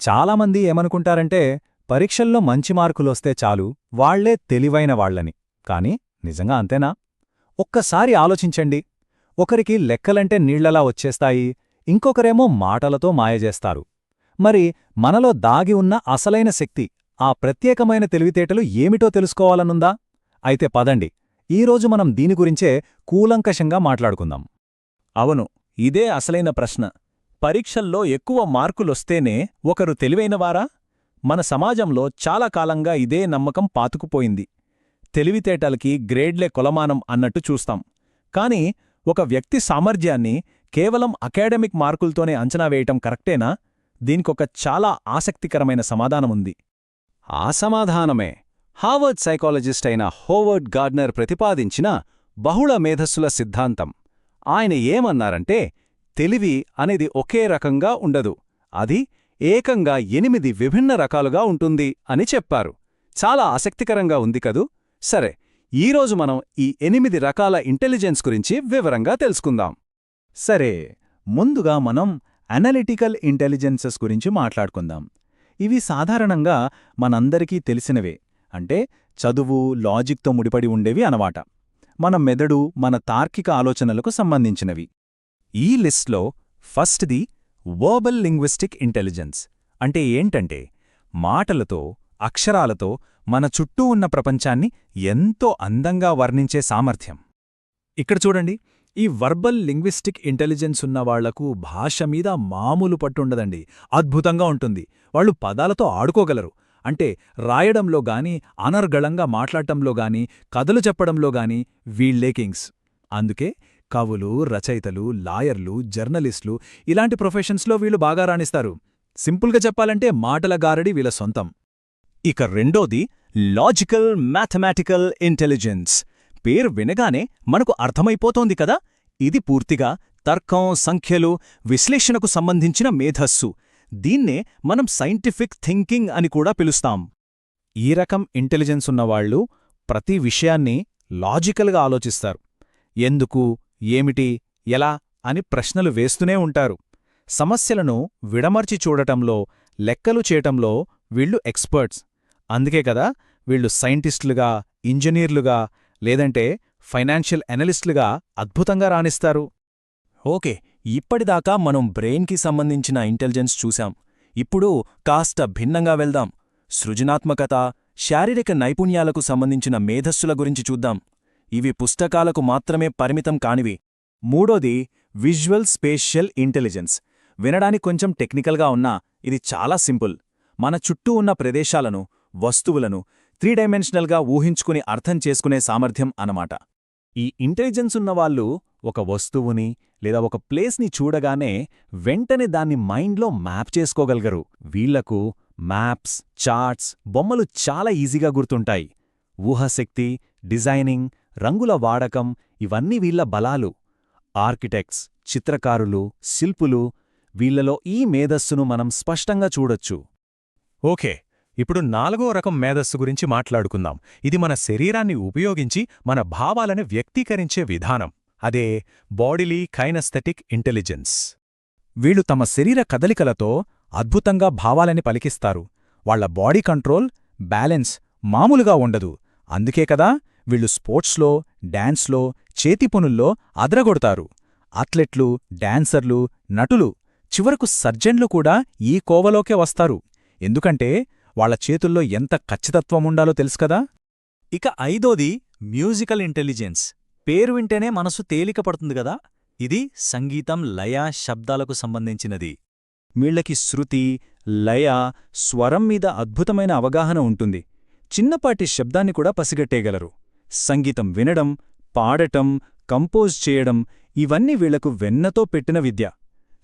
చాలామంది ఏమనుకుంటారంటే పరీక్షల్లో మంచి మార్కులొస్తే చాలు వాళ్లే తెలివైన వాళ్లని. కాని నిజంగా అంతేనా? ఒక్కసారి ఆలోచించండి. ఒకరికి లెక్కలంటే నీళ్లలా వచ్చేస్తాయి, ఇంకొకరేమో మాటలతో మాయజేస్తారు. మరి మనలో దాగి ఉన్న అసలైన శక్తి, ఆ ప్రత్యేకమైన తెలివితేటలు ఏమిటో తెలుసుకోవాలనుందా? అయితే పదండి, ఈరోజు మనం దీని గురించే కూలంకషంగా మాట్లాడుకుందాం. అవును, ఇదే అసలైన ప్రశ్న. పరీక్షల్లో ఎక్కువ మార్కులొస్తేనే ఒకరు తెలివైనవారా? మన సమాజంలో చాలా కాలంగా ఇదే నమ్మకం పాతుకుపోయింది. తెలివితేటలకి గ్రేడ్లే కొలమానం అన్నట్టు చూస్తాం. కాని ఒక వ్యక్తి సామర్థ్యాన్ని కేవలం అకాడమిక్ మార్కులతోనే అంచనా వేయటం కరెక్టేనా? దీనికొక చాలా ఆసక్తికరమైన సమాధానముంది. ఆ సమాధానమే హార్వర్డ్ సైకాలజిస్ట్ అయిన హోవర్డ్ గార్డ్నర్ ప్రతిపాదించిన బహుళ మేధస్సుల సిద్ధాంతం. ఆయన ఏమన్నారంటే, తెలివి అనేది ఒకే రకంగా ఉండదు, అది ఏకంగా 8 విభిన్న రకాలుగా ఉంటుంది అని చెప్పారు. చాలా ఆసక్తికరంగా ఉంది కదూ? సరే, ఈరోజు మనం ఈ 8 రకాల ఇంటెలిజెన్స్ గురించి వివరంగా తెలుసుకుందాం. సరే, ముందుగా మనం అనలిటికల్ ఇంటెలిజెన్సెస్ గురించి మాట్లాడుకుందాం. ఇవి సాధారణంగా మనందరికీ తెలిసినవే, అంటే చదువు, లాజిక్తో ముడిపడి ఉండేవి అనమాట. మన మెదడు, మన తార్కిక ఆలోచనలకు సంబంధించినవి. ఈ లిస్ట్లో ఫస్ట్ది వర్బల్ లింగ్విస్టిక్ ఇంటెలిజెన్స్. అంటే ఏంటంటే, మాటలతో, అక్షరాలతో మన చుట్టూ ఉన్న ప్రపంచాన్ని ఎంతో అందంగా వర్ణించే సామర్థ్యం. ఇక్కడ చూడండి, ఈ వర్బల్ లింగ్విస్టిక్ ఇంటెలిజెన్స్ ఉన్నవాళ్లకు భాష మీద మామూలు పట్టుండదండి. అద్భుతంగా ఉంటుంది. వాళ్ళు పదాలతో ఆడుకోగలరు. అంటే రాయడంలో గాని, అనర్గళంగా మాట్లాడటంలో గాని, కథలు చెప్పడంలో గాని వీళ్లే కింగ్స్. అందుకే కవులు, రచయితలు, లాయర్లు, జర్నలిస్టులు ఇలాంటి ప్రొఫెషన్స్లో వీళ్ళు బాగా రాణిస్తారు. సింపుల్గా చెప్పాలంటే మాటల గారడి వీళ్ళ సొంతం. ఇక రెండోది లాజికల్ మ్యాథమెటికల్ ఇంటెలిజెన్స్. పేరు వినగానే మనకు అర్థమైపోతోంది కదా, ఇది పూర్తిగా తర్కం, సంఖ్యలు, విశ్లేషణకు సంబంధించిన మేధస్సు. దీన్నే మనం సైంటిఫిక్ థింకింగ్ అని కూడా పిలుస్తాం. ఈ రకం ఇంటెలిజెన్స్ ఉన్నవాళ్లు ప్రతి విషయాన్ని లాజికల్గా ఆలోచిస్తారు. ఎందుకు, ఏమిటి, ఎలా అని ప్రశ్నలు వేస్తూనే ఉంటారు. సమస్యలను విడమర్చి చూడటంలో, లెక్కలు చేయటంలో వీళ్ళు ఎక్స్పర్ట్స్. అందుకే కదా వీళ్ళు సైంటిస్టులుగా, ఇంజనీర్లుగా, లేదంటే ఫైనాన్షియల్ అనలిస్టులుగా అద్భుతంగా రాణిస్తారు. ఓకే, ఇప్పటిదాకా మనం బ్రెయిన్కి సంబంధించిన ఇంటెలిజెన్స్ చూశాం. ఇప్పుడు కాస్త భిన్నంగా వెళ్దాం. సృజనాత్మకత, శారీరక నైపుణ్యాలకు సంబంధించిన మేధస్సుల గురించి చూద్దాం. ఇవి పుస్తకాలకు మాత్రమే పరిమితం కానివి. మూడోది విజువల్ స్పేషియల్ ఇంటెలిజెన్స్. వినడానికి కొంచెం టెక్నికల్గా ఉన్నా ఇది చాలా సింపుల్. మన చుట్టూ ఉన్న ప్రదేశాలను, వస్తువులను 3 డైమెన్షనల్గా ఊహించుకుని అర్థం చేసుకునే సామర్థ్యం అన్నమాట. ఈ ఇంటెలిజెన్స్ ఉన్నవాళ్లు ఒక వస్తువుని లేదా ఒక ప్లేస్ని చూడగానే వెంటనే దాన్ని మైండ్లో మ్యాప్ చేసుకోగలగరు. వీళ్లకు మ్యాప్స్, చార్ట్స్, బొమ్మలు చాలా ఈజీగా గుర్తుంటాయి. ఊహాశక్తి, డిజైనింగ్, రంగుల వాడకం ఇవన్నీ వీళ్ల బలాలు. ఆర్కిటెక్ట్స్, చిత్రకారులు, శిల్పులు, వీళ్లలో ఈ మేధస్సును మనం స్పష్టంగా చూడొచ్చు. ఓకే, ఇప్పుడు 4వ రకం మేధస్సు గురించి మాట్లాడుకుందాం. ఇది మన శరీరాన్ని ఉపయోగించి మన భావాలను వ్యక్తీకరించే విధానం. అదే బాడీలీ కైనస్థెటిక్ ఇంటెలిజెన్స్. వీళ్ళు తమ శరీర కదలికలతో అద్భుతంగా భావాలని పలికిస్తారు. వాళ్ల బాడీ కంట్రోల్, బ్యాలెన్స్ మామూలుగా ఉండదు. అందుకే కదా వీళ్ళు స్పోర్ట్స్లో, డాన్స్లో, చేతిపనుల్లో అదరగొడతారు. అథ్లెట్లు, డాన్సర్లు, నటులు, చివరకు సర్జన్లు కూడా ఈ కోవలోకే వస్తారు. ఎందుకంటే వాళ్ల చేతుల్లో ఎంత ఖచ్చితత్వముండాలో తెలుసుకదా. ఇక 5వది మ్యూజికల్ ఇంటెలిజెన్స్. పేరు వింటేనే మనసు తేలిక పడుతుంది గదా. ఇది సంగీతం, లయ, శబ్దాలకు సంబంధించినది. వీళ్లకి శృతి, లయ, స్వరం మీద అద్భుతమైన అవగాహన ఉంటుంది. చిన్నపాటి శబ్దాన్ని కూడా పసిగట్టేయగలరు. సంగీతం వినడం, పాడటం, కంపోజ్ చేయడం ఇవన్నీ వీళ్లకు వెన్నతో పెట్టిన విద్య.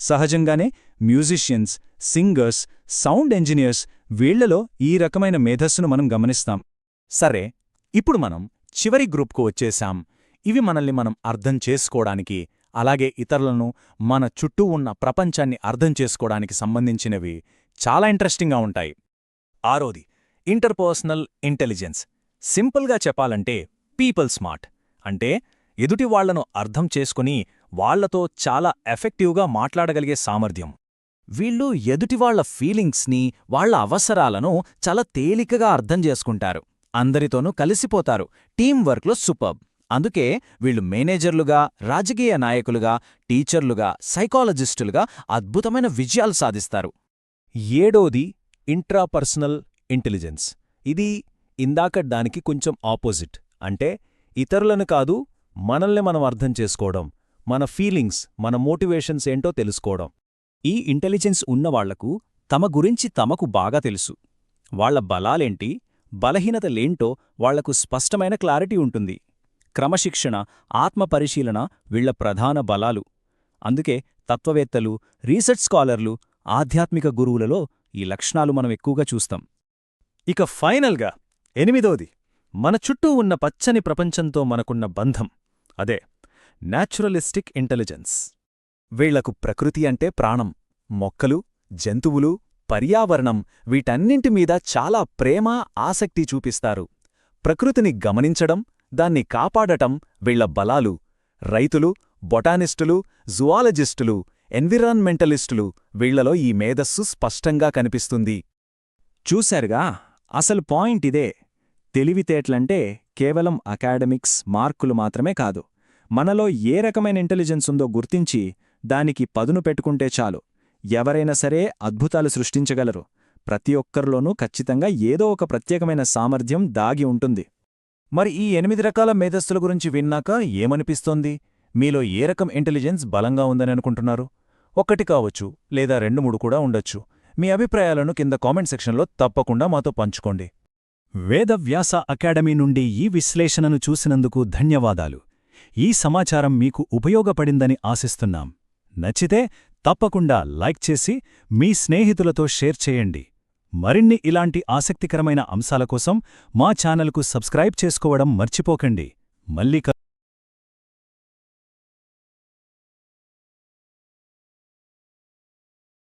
సహజంగానే మ్యూజిషియన్స్, సింగర్స్, సౌండ్ ఇంజనీర్స్ వీళ్లలో ఈ రకమైన మేధస్సును మనం గమనిస్తాం. సరే, ఇప్పుడు మనం చివరి గ్రూప్కు వచ్చేశాం. ఇవి మనల్ని మనం అర్థం చేసుకోవడానికి, అలాగే ఇతరులను, మన చుట్టూ ఉన్న ప్రపంచాన్ని అర్థం చేసుకోవడానికి సంబంధించినవి. చాలా ఇంట్రెస్టింగ్గా ఉంటాయి. 6వది ఇంటర్పర్సనల్ ఇంటెలిజెన్స్. సింపుల్గా చెప్పాలంటే పీపుల్ స్మార్ట్. అంటే ఎదుటి వాళ్లను అర్థం చేసుకుని వాళ్లతో చాలా ఎఫెక్టివ్గా మాట్లాడగలిగే సామర్థ్యం. వీళ్ళు ఎదుటివాళ్ల ఫీలింగ్స్ని, వాళ్ల అవసరాలను చాలా తేలికగా అర్థం చేసుకుంటారు. అందరితోనూ కలిసిపోతారు. టీం వర్క్లో సూపర్బ్. అందుకే వీళ్ళు మేనేజర్లుగా, రాజకీయ నాయకులుగా, టీచర్లుగా, సైకాలజిస్టులుగా అద్భుతమైన విజయాలు సాధిస్తారు. ఏడోది ఇంట్రాపర్సనల్ ఇంటెలిజెన్స్. ఇది ఇందాక దానికి కొంచెం ఆపోజిట్. అంటే ఇతరులను కాదు, మనల్ని మనం అర్థం చేసుకోవడం, మన ఫీలింగ్స్, మన మోటివేషన్స్ ఏంటో తెలుసుకోవడం. ఈ ఇంటెలిజెన్స్ ఉన్నవాళ్లకు తమ గురించి తమకు బాగా తెలుసు. వాళ్ల బలాలేంటి, బలహీనతలేంటో వాళ్లకు స్పష్టమైన క్లారిటీ ఉంటుంది. క్రమశిక్షణ, ఆత్మపరిశీలన వీళ్ల ప్రధాన బలాలు. అందుకే తత్వవేత్తలు, రీసెర్చ్ స్కాలర్లు, ఆధ్యాత్మిక గురువులలో ఈ లక్షణాలు మనం ఎక్కువగా చూస్తాం. ఇక ఫైనల్గా 8వ మన చుట్టూ ఉన్న పచ్చని ప్రపంచంతో మనకున్న బంధం. అదే న్యాచురలిస్టిక్ ఇంటెలిజెన్స్. వీళ్లకు ప్రకృతి అంటే ప్రాణం. మొక్కలు, జంతువులు, పర్యావరణం వీటన్నింటి మీద చాలా ప్రేమ, ఆసక్తి చూపిస్తారు. ప్రకృతిని గమనించడం, దాన్ని కాపాడటం వీళ్ల బలాలు. రైతులు, బొటానిస్టులు, జువాలజిస్టులు, ఎన్విరాన్మెంటలిస్టులు వీళ్లలో ఈ మేధస్సు స్పష్టంగా కనిపిస్తుంది. చూశారుగా, అసలు పాయింట్ ఇదే. తెలివితేటలంటే కేవలం అకాడమిక్స్, మార్కులు మాత్రమే కాదు. మనలో ఏ రకమైన ఇంటెలిజెన్స్ ఉందో గుర్తించి దానికి పదును పెట్టుకుంటే చాలు. ఎవరైనా సరే అద్భుతాలు సృష్టించగలరు. ప్రతి ఒక్కరిలోనూ ఖచ్చితంగా ఏదో ఒక ప్రత్యేకమైన సామర్థ్యం దాగి ఉంటుంది. మరి ఈ 8 రకాల మేధస్సుల గురించి విన్నాక ఏమనిపిస్తోంది? మీలో ఏ రకం ఇంటెలిజెన్స్ బలంగా ఉందని అనుకుంటున్నారు? 1 కావచ్చు, లేదా 2-3 కూడా ఉండొచ్చు. మీ అభిప్రాయాలను కింద కామెంట్ సెక్షన్లో తప్పకుండా మాతో పంచుకోండి. వేదవ్యాస అకాడమీ నుండి ఈ విశ్లేషణను చూసినందుకు ధన్యవాదాలు. ఈ సమాచారం మీకు ఉపయోగపడిందని ఆశిస్తున్నాం. నచ్చితే తప్పకుండా లైక్ చేసి మీ స్నేహితులతో షేర్ చేయండి. మరిన్ని ఇలాంటి ఆసక్తికరమైన అంశాల కోసం మా ఛానల్కు సబ్స్క్రైబ్ చేసుకోవడం మర్చిపోకండి. మళ్ళీ